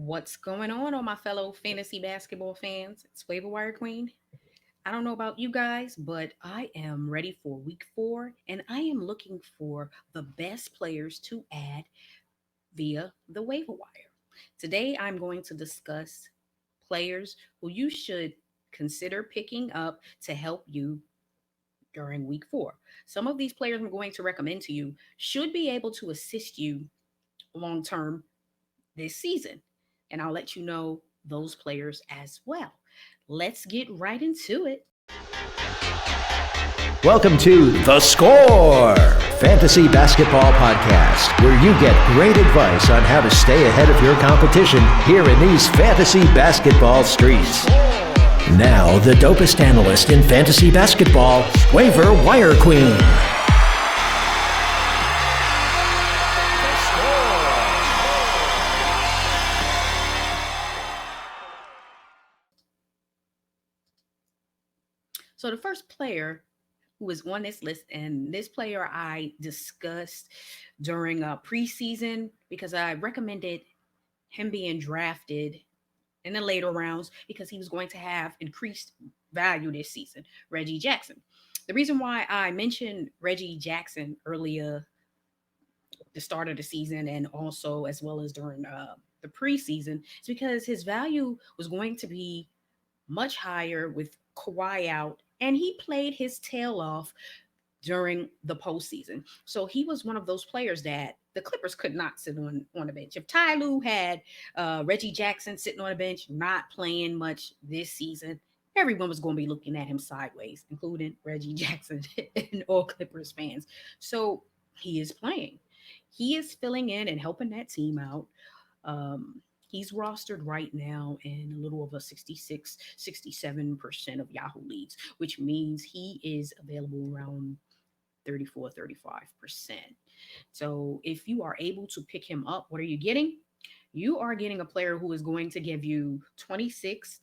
What's going on, all my fellow fantasy basketball fans? It's Waiver Wire Queen. I don't know about you guys, but I am ready for week 4 and I am looking for the best players to add via the waiver wire. Today, I'm going to discuss players who you should consider picking up to help you during week 4. Some of these players I'm going to recommend to you should be able to assist you long term this season. And I'll let you know those players as well. Let's get right into it. Welcome to The Score, Fantasy Basketball Podcast, where you get great advice on how to stay ahead of your competition here in these fantasy basketball streets. Now, the dopest analyst in fantasy basketball, Waiver Wire Queen. So the first player who is on this list, and this player I discussed during preseason because I recommended him being drafted in the later rounds because he was going to have increased value this season, Reggie Jackson. The reason why I mentioned Reggie Jackson earlier, the start of the season, and also as well as during the preseason, is because his value was going to be much higher with Kawhi out, and he played his tail off during the postseason. So he was one of those players that the Clippers could not sit on the bench. If Ty Lue had Reggie Jackson sitting on the bench, not playing much this season, everyone was going to be looking at him sideways, including Reggie Jackson and all Clippers fans. So he is playing. He is filling in and helping that team out. He's rostered right now in a little over 66, 67% of Yahoo leagues, which means he is available around 34, 35%. So if you are able to pick him up, what are you getting? You are getting a player who is going to give you 26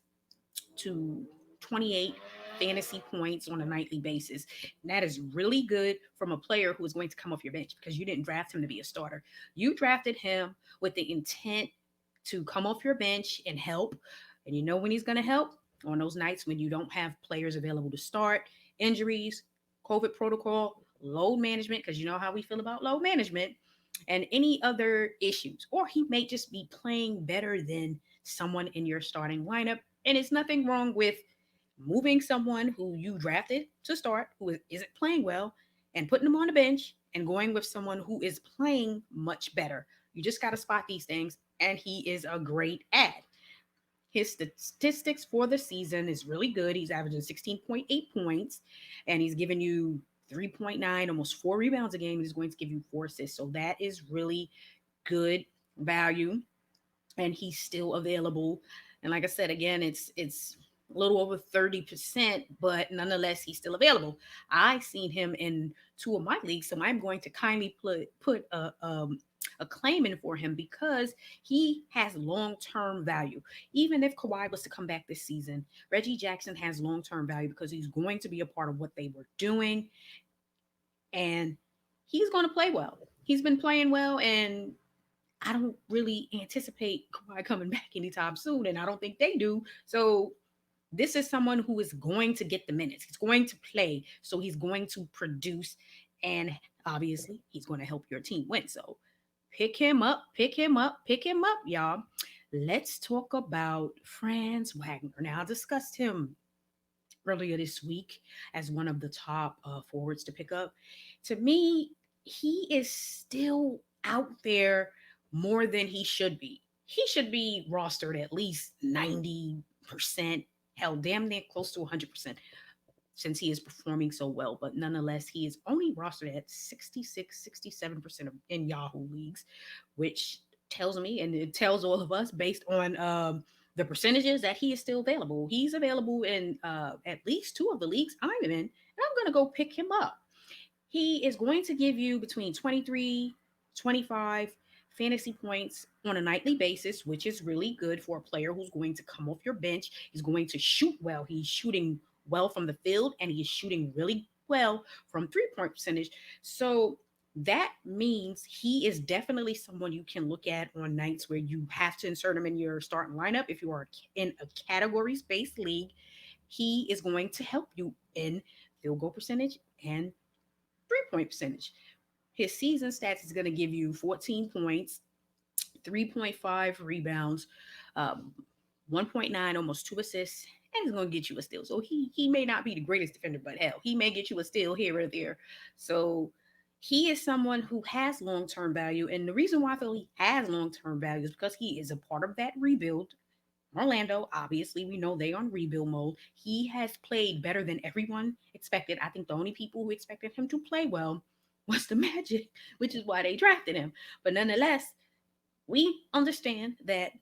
to 28 fantasy points on a nightly basis. And that is really good from a player who is going to come off your bench because you didn't draft him to be a starter. You drafted him with the intent to come off your bench and help. And you know when he's going to help? On those nights when you don't have players available to start, injuries, COVID protocol, load management, because you know how we feel about load management, and any other issues. Or he may just be playing better than someone in your starting lineup. And it's nothing wrong with moving someone who you drafted to start, who isn't playing well, and putting them on the bench and going with someone who is playing much better. You just got to spot these things, and he is a great ad. His statistics for the season is really good. He's averaging 16.8 points, and he's giving you 3.9, almost 4 rebounds a game. He's going to give you 4 assists. So that is really good value, and he's still available. And like I said, again, it's a little over 30%, but nonetheless, he's still available. I've seen him in 2 of my leagues, so I'm going to kindly put a claim in for him because he has long-term value. Even if Kawhi was to come back this season, Reggie Jackson has long-term value because he's going to be a part of what they were doing, and he's going to play well. He's been playing well, and I don't really anticipate Kawhi coming back anytime soon, and I don't think they do. So this is someone who is going to get the minutes. He's going to play, so he's going to produce, and obviously he's going to help your team win. So pick him up, y'all. Let's talk about Franz Wagner. Now, I discussed him earlier this week as one of the top forwards to pick up. To me, he is still out there more than he should be. He should be rostered at least 90%, hell, damn near close to 100%, since he is performing so well. But nonetheless, he is only rostered at 66, 67% in Yahoo leagues, which tells me, and it tells all of us based on the percentages, that he is still available. He's available in at least 2 of the leagues I'm in, and I'm going to go pick him up. He is going to give you between 23, 25 fantasy points on a nightly basis, which is really good for a player who's going to come off your bench. He's going to shoot well. He's shooting well from the field, and he's shooting really well from 3-point percentage. So That means he is definitely someone you can look at on nights where you have to insert him in your starting lineup. If you are in a categories based league, he is going to help you in field goal percentage and 3 point percentage. His season stats is going to give you 14 points, 3.5 rebounds, um, 1.9, almost 2 assists, and he's going to get you a steal. So he may not be the greatest defender, but hell, he may get you a steal here or there. So he is someone who has long term value. And the reason why I feel he has long term value is because he is a part of that rebuild. Orlando, obviously, we know they on rebuild mode. He has played better than everyone expected. I think the only people who expected him to play well was the Magic, which is why they drafted him. But nonetheless, we understand that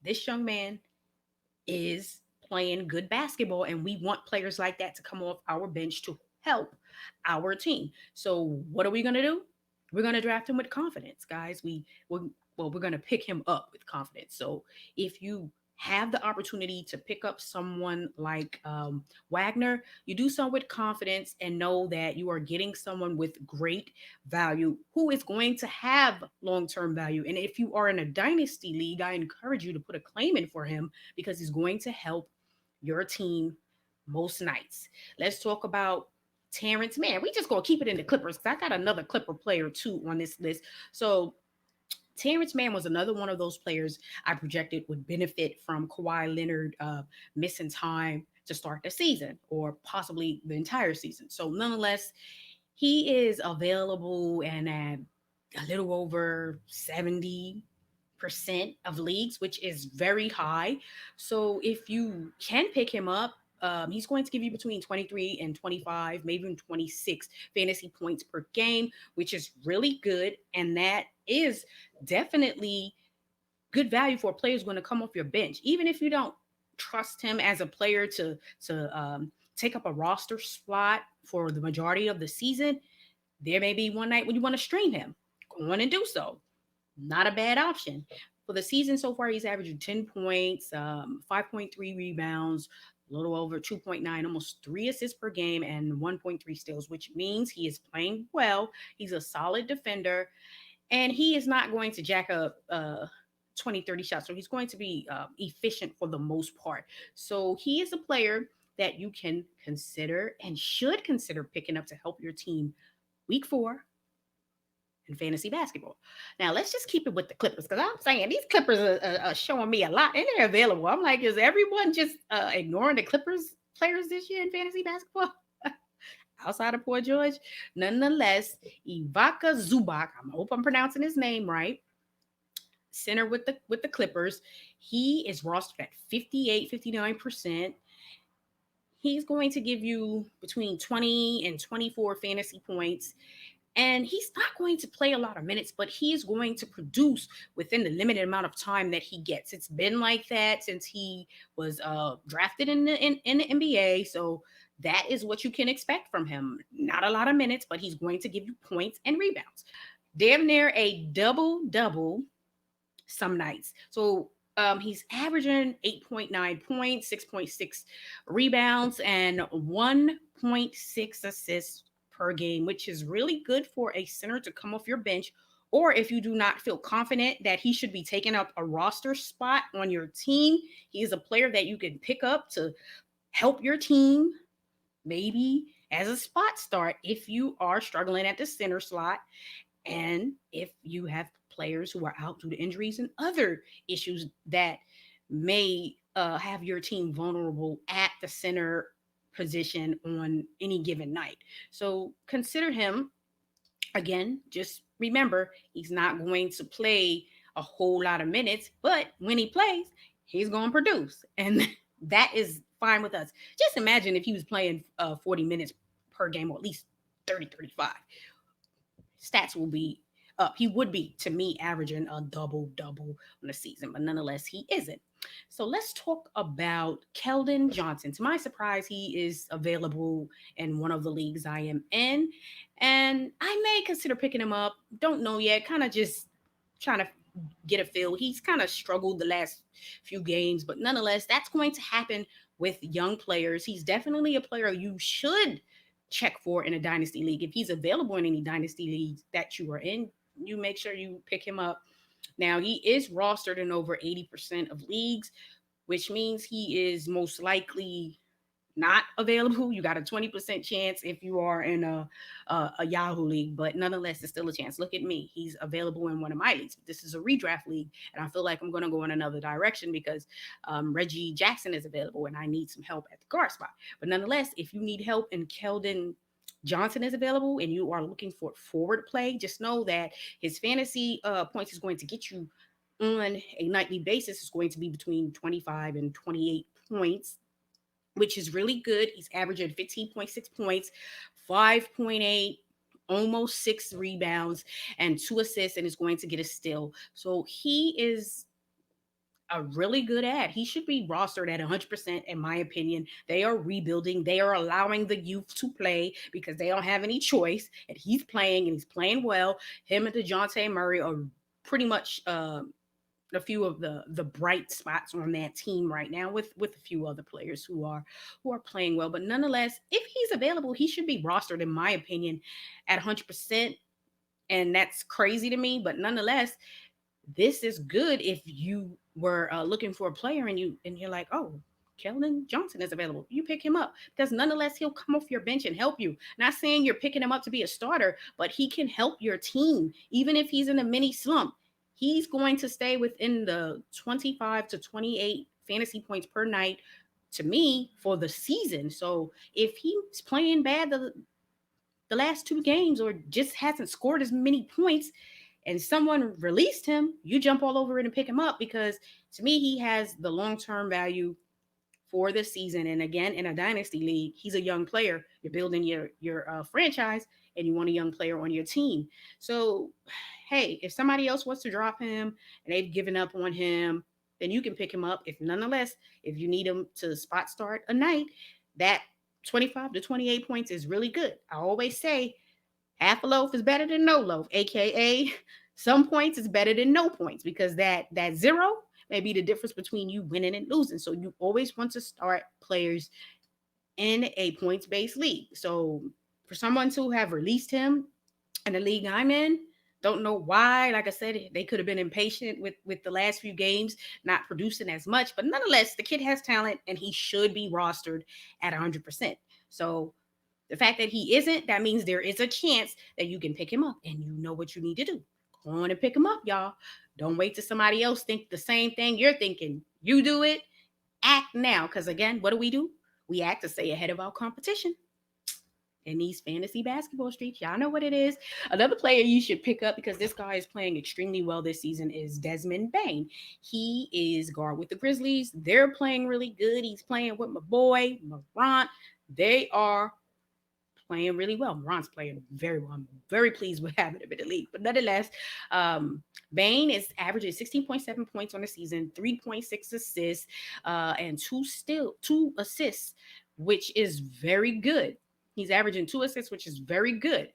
this young man is playing good basketball, and we want players like that to come off our bench to help our team. So, what are we going to do? We're going to draft him with confidence, guys. We're going to pick him up with confidence. So, if you have the opportunity to pick up someone like Wagner, you do so with confidence and know that you are getting someone with great value who is going to have long term value. And if you are in a dynasty league, I encourage you to put a claim in for him because he's going to help your team most nights. Let's talk about Terrence Mann. We just gonna keep it in the Clippers because I got another Clipper player too on this list. So Terrence Mann was another one of those players I projected would benefit from Kawhi Leonard missing time to start the season or possibly the entire season. So nonetheless, he is available and at a little over 70% of leagues, which is very high. So if you can pick him up, he's going to give you between 23 and 25, maybe even 26 fantasy points per game, which is really good. And that is definitely good value for players going to come off your bench, even if you don't trust him as a player to take up a roster spot for the majority of the season. There may be one night when you want to stream him. Go on and do so. Not a bad option. For the season so far, he's averaging 10 points, 5.3 rebounds, a little over 2.9, almost 3 assists per game, and 1.3 steals, which means he is playing well. He's a solid defender, and he is not going to jack up 20, 30 shots. So he's going to be efficient for the most part. So he is a player that you can consider and should consider picking up to help your team week 4 in fantasy basketball. Now, let's just keep it with the Clippers because I'm saying these Clippers are showing me a lot and they're available. I'm like, is everyone just ignoring the Clippers players this year in fantasy basketball? Outside of poor George. Nonetheless, Ivanka Zubac, I hope I'm pronouncing his name right, center with the Clippers. He is rostered at 58, 59%. He's going to give you between 20 and 24 fantasy points. And he's not going to play a lot of minutes, but he is going to produce within the limited amount of time that he gets. It's been like that since he was drafted in the NBA. So that is what you can expect from him. Not a lot of minutes, but he's going to give you points and rebounds. Damn near a double-double some nights. So he's averaging 8.9 points, 6.6 rebounds, and 1.6 assists per game, which is really good for a center to come off your bench. Or if you do not feel confident that he should be taking up a roster spot on your team, he is a player that you can pick up to help your team, maybe as a spot start if you are struggling at the center slot. And if you have players who are out due to injuries and other issues that may have your team vulnerable at the center position on any given night. So consider him. Again, just remember, he's not going to play a whole lot of minutes, but when he plays, he's going to produce. And that is fine with us. Just imagine if he was playing 40 minutes per game, or at least 30, 35. Stats will be up. He would be, to me, averaging a double-double on the season, but nonetheless, he isn't. So let's talk about Keldan Johnson. To my surprise, he is available in one of the leagues I am in, and I may consider picking him up. Don't know yet. Kind of just trying to get a feel. He's kind of struggled the last few games, but nonetheless, that's going to happen with young players. He's definitely a player you should check for in a dynasty league. If he's available in any dynasty leagues that you are in, you make sure you pick him up. Now, he is rostered in over 80% of leagues, which means he is most likely not available. You got a 20% chance if you are in a Yahoo league, but nonetheless, it's still a chance. Look at me. He's available in one of my leagues. This is a redraft league, and I feel like I'm going to go in another direction because Reggie Jackson is available, and I need some help at the guard spot. But nonetheless, if you need help and Keldan Johnson is available and you are looking for forward play, just know that his fantasy points is going to get you on a nightly basis is going to be between 25 and 28 points, which is really good. He's averaging 15.6 points, 5.8, almost 6 rebounds, and 2 assists, and is going to get a steal. So he is a really good ad. He should be rostered at 100%, in my opinion. They are rebuilding. They are allowing the youth to play because they don't have any choice. And he's playing, and he's playing well. Him and DeJounte Murray are pretty much a few of the bright spots on that team right now with a few other players who are playing well. But nonetheless, if he's available, he should be rostered, in my opinion, at 100%. And that's crazy to me. But nonetheless, this is good if you were looking for a player and you're like, oh, Keldan Johnson is available. You pick him up because nonetheless he'll come off your bench and help you. Not saying you're picking him up to be a starter, but he can help your team even if he's in a mini slump. He's going to stay within the 25 to 28 fantasy points per night to me for the season. So if he's playing bad the last 2 games or just hasn't scored as many points, and someone released him, you jump all over it and pick him up because to me, he has the long-term value for this season. And again, in a dynasty league, he's a young player. You're building your franchise and you want a young player on your team. So, hey, if somebody else wants to drop him and they've given up on him, then you can pick him up. If nonetheless, if you need him to spot start a night, that 25 to 28 points is really good. I always say half a loaf is better than no loaf, aka some points is better than no points because that zero may be the difference between you winning and losing. So you always want to start players in a points-based league. So for someone to have released him in the league I'm in, don't know why. Like I said, they could have been impatient with the last few games, not producing as much. But nonetheless, the kid has talent and he should be rostered at 100%. So the fact that he isn't, that means there is a chance that you can pick him up and you know what you need to do. Go on and pick him up, y'all. Don't wait till somebody else think the same thing you're thinking. You do it. Act now. Because again, what do? We act to stay ahead of our competition in these fantasy basketball streets. Y'all know what it is. Another player you should pick up because this guy is playing extremely well this season is Desmond Bane. He is guard with the Grizzlies. They're playing really good. He's playing with my boy, Morant. They are playing really well. Morant's playing very well. I'm very pleased with having him in the league. But nonetheless, Bane is averaging 16.7 points on the season, 3.6 assists, and two assists, which is very good. He's averaging 2 assists, which is very good.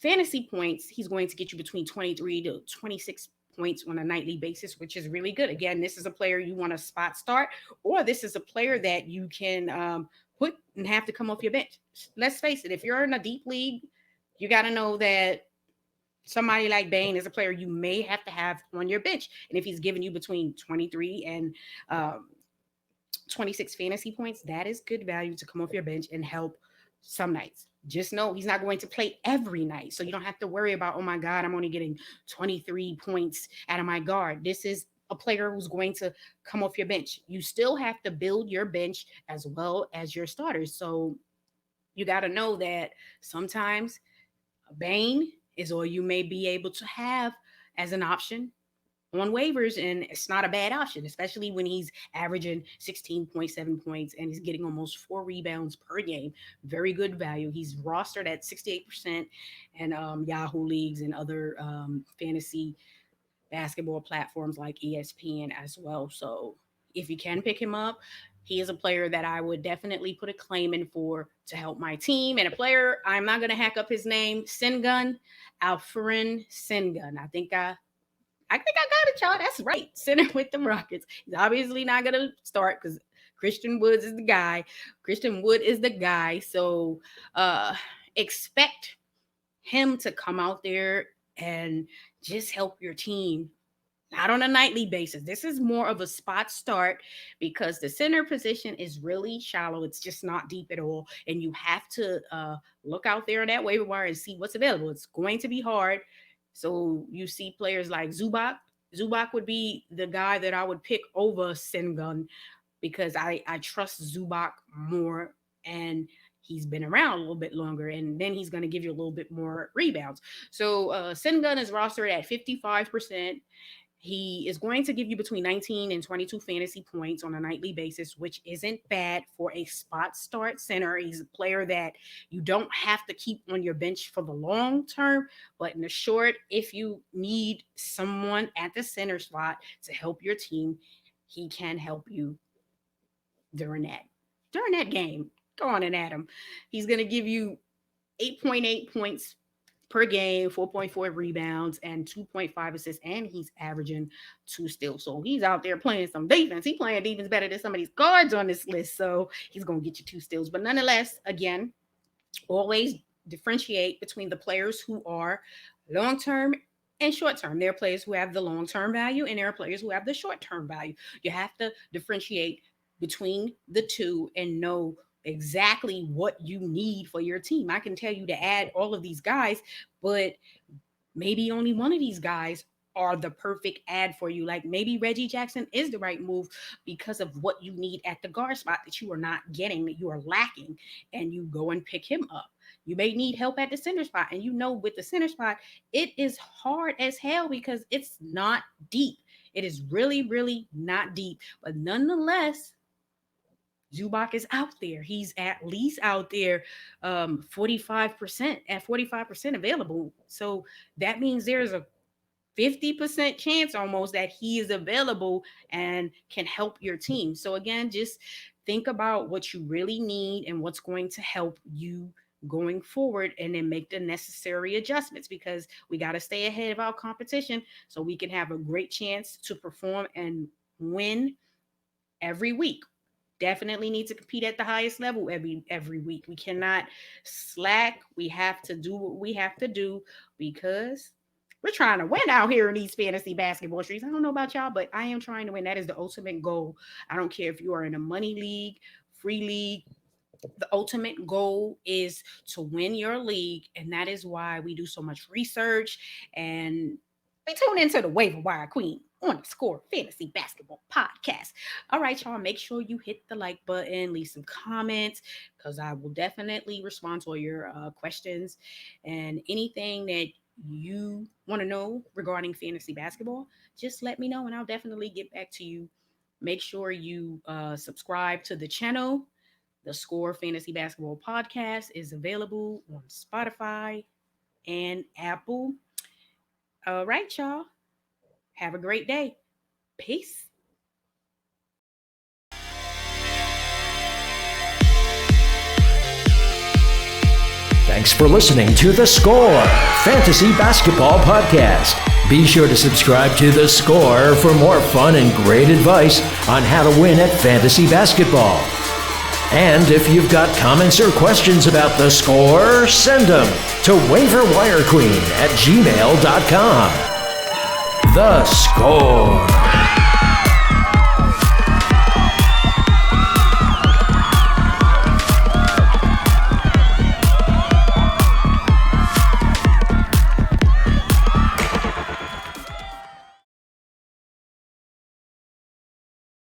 Fantasy points, he's going to get you between 23 to 26 points on a nightly basis, which is really good. Again, this is a player you want to spot start, or this is a player that you can put and have to come off your bench. Let's face it, if you're in a deep league, you got to know that somebody like Bane is a player you may have to have on your bench. And if he's giving you between 23 and 26 fantasy points, that is good value to come off your bench and help some nights. Just know he's not going to play every night. So you don't have to worry about, oh my God, I'm only getting 23 points out of my guard. This is a player who's going to come off your bench. You still have to build your bench as well as your starters. So you got to know that sometimes Bane is all you may be able to have as an option on waivers, and it's not a bad option, especially when he's averaging 16.7 points and he's getting almost 4 rebounds per game. Very good value. He's rostered at 68% and Yahoo leagues and other fantasy basketball platforms like ESPN as well. So if you can pick him up, he is a player that I would definitely put a claim in for to help my team. And a player, I'm not going to hack up his name, Alperen Sengun. I think I got it, y'all. That's right. Center with the Rockets. He's obviously not going to start because Christian Wood is the guy. So expect him to come out there and just help your team. Not on a nightly basis. This is more of a spot start because the center position is really shallow. It's just not deep at all. And you have to look out there on that waiver wire and see what's available. It's going to be hard. So you see players like Zubac. Zubac would be the guy that I would pick over Sengun because I trust Zubac more, and he's been around a little bit longer, and then he's going to give you a little bit more rebounds. So Sengun is rostered at 55%. He is going to give you between 19 and 22 fantasy points on a nightly basis, which isn't bad for a spot start center. He's a player that you don't have to keep on your bench for the long term, but in the short, if you need someone at the center spot to help your team, he can help you during that game. Go on and at him. He's going to give you 8.8 points per game, 4.4 rebounds, and 2.5 assists, and he's averaging 2 steals. So he's out there playing some defense. He's playing defense better than some of these guards on this list. So he's going to get you 2 steals. But nonetheless, again, always differentiate between the players who are long-term and short-term. There are players who have the long-term value, and there are players who have the short-term value. You have to differentiate between the two and know exactly what you need for your team. I can tell you to add all of these guys, but maybe only one of these guys are the perfect add for you. Like maybe Reggie Jackson is the right move because of what you need at the guard spot that you are not getting, that you are lacking, and you go and pick him up. You may need help at the center spot, and with the center spot, it is hard as hell because it's not deep. It is really, really not deep, but nonetheless, Zubac is out there. He's at least out there 45% available. So that means there's a 50% chance almost that he is available and can help your team. So again, just think about what you really need and what's going to help you going forward, and then make the necessary adjustments because we got to stay ahead of our competition so we can have a great chance to perform and win every week. Definitely need to compete at the highest level every week. We cannot slack. We have to do what we have to do because we're trying to win out here in these fantasy basketball streets. I don't know about y'all, but I am trying to win. That is the ultimate goal. I don't care if you are in a money league, free league. The ultimate goal is to win your league, and that is why we do so much research and we tune into the Waiver Wire Queen on the Score Fantasy Basketball Podcast. All right, y'all, make sure you hit the like button, leave some comments, because I will definitely respond to all your questions and anything that you want to know regarding fantasy basketball. Just let me know, and I'll definitely get back to you. Make sure you subscribe to the channel. The Score Fantasy Basketball Podcast is available on Spotify and Apple. All right, y'all. Have a great day. Peace. Thanks for listening to The Score Fantasy Basketball Podcast. Be sure to subscribe to The Score for more fun and great advice on how to win at fantasy basketball. And if you've got comments or questions about The Score, send them to waiverwirequeen@gmail.com. The Score.